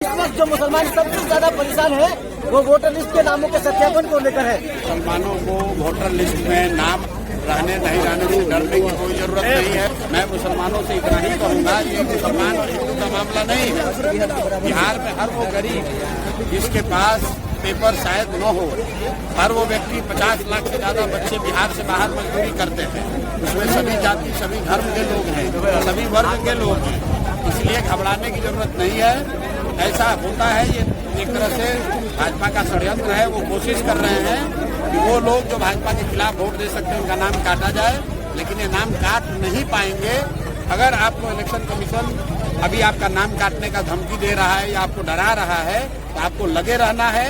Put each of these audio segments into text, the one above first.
इस वक्त जो मुसलमान सबसे ज्यादा परेशान है वो वोटर लिस्ट के नामों के सत्यापन को लेकर है। मुसलमानों को वोटर लिस्ट में नाम रहने नहीं रहने से डरने की कोई जरूरत नहीं है। मैं मुसलमानों से इतना ही कहूँगा, ये मुसलमान और हिंदू का मामला नहीं है। बिहार में हर वो गरीब जिसके पास पेपर शायद न हो, हर वो व्यक्ति 50 लाख से ज्यादा बच्चे बिहार से बाहर मजदूरी करते हैं। उसमें सभी जाति सभी धर्म के लोग हैं, सभी वर्ग के लोग हैं, इसलिए घबराने की जरूरत नहीं है। ऐसा होता है, ये एक तरह से भाजपा का षड्यंत्र है। वो कोशिश कर रहे हैं कि वो लोग जो भाजपा के खिलाफ वोट दे सकते हैं उनका नाम काटा जाए, लेकिन ये नाम काट नहीं पाएंगे। अगर आपको इलेक्शन कमीशन अभी आपका नाम काटने का धमकी दे रहा है या आपको डरा रहा है तो आपको लगे रहना है।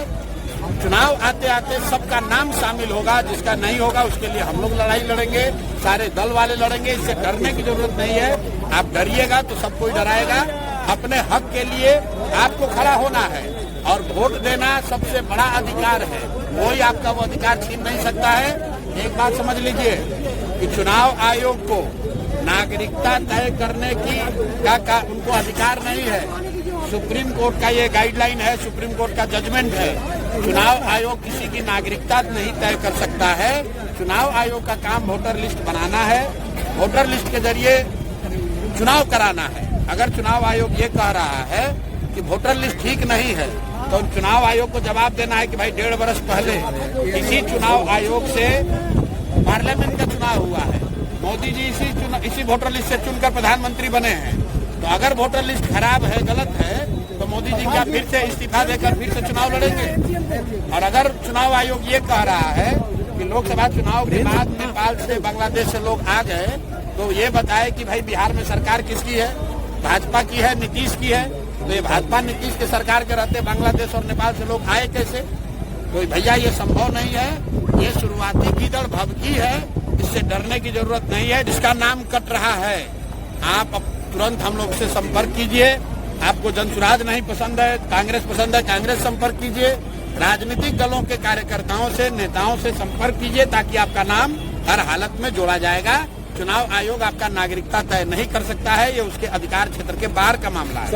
चुनाव आते आते सबका नाम शामिल होगा, जिसका नहीं होगा उसके लिए हम लोग लड़ाई लड़ेंगे, सारे दल वाले लड़ेंगे। इससे डरने की जरूरत नहीं है। आप डरिएगा तो सब कोई डराएगा। अपने हक के लिए आपको खड़ा होना है और वोट देना सबसे बड़ा अधिकार है। कोई आपका वो अधिकार छीन नहीं सकता है। एक बात समझ लीजिए कि चुनाव आयोग को नागरिकता तय करने की का उनको अधिकार नहीं है। सुप्रीम कोर्ट का ये गाइडलाइन है, सुप्रीम कोर्ट का जजमेंट है। चुनाव आयोग किसी की नागरिकता नहीं तय कर सकता है। चुनाव आयोग का काम वोटर लिस्ट बनाना है, वोटर लिस्ट के जरिए चुनाव कराना है। अगर चुनाव आयोग ये कह रहा है कि वोटर लिस्ट ठीक नहीं है तो चुनाव आयोग को जवाब देना है कि भाई 1.5 वर्ष पहले इसी चुनाव आयोग से पार्लियामेंट का चुनाव हुआ है, मोदी जी इसी वोटर लिस्ट से चुनकर प्रधानमंत्री बने हैं। तो अगर वोटर लिस्ट खराब है, गलत है, तो मोदी जी क्या फिर से इस्तीफा देकर फिर से चुनाव लड़ेंगे? और अगर चुनाव आयोग ये कह रहा है कि लोकसभा चुनाव के बाद नेपाल से बांग्लादेश से लोग आ गए, तो ये बताए कि भाई बिहार में सरकार किसकी है? भाजपा की है, नीतीश की है। तो ये भाजपा नीतीश के सरकार के रहते बांग्लादेश और नेपाल से लोग आए कैसे? तो भैया ये संभव नहीं है। ये शुरुआती कीदड़ भभकी है, इससे डरने की जरूरत नहीं है। जिसका नाम कट रहा है आप तुरंत हम लोग से संपर्क कीजिए। आपको जनसुराज नहीं पसंद है, कांग्रेस पसंद है, कांग्रेस संपर्क कीजिए। राजनीतिक दलों के कार्यकर्ताओं से, नेताओं से संपर्क कीजिए ताकि आपका नाम हर हालत में जोड़ा जाएगा। चुनाव आयोग आपका नागरिकता तय नहीं कर सकता है, ये उसके अधिकार क्षेत्र के बाहर का मामला है।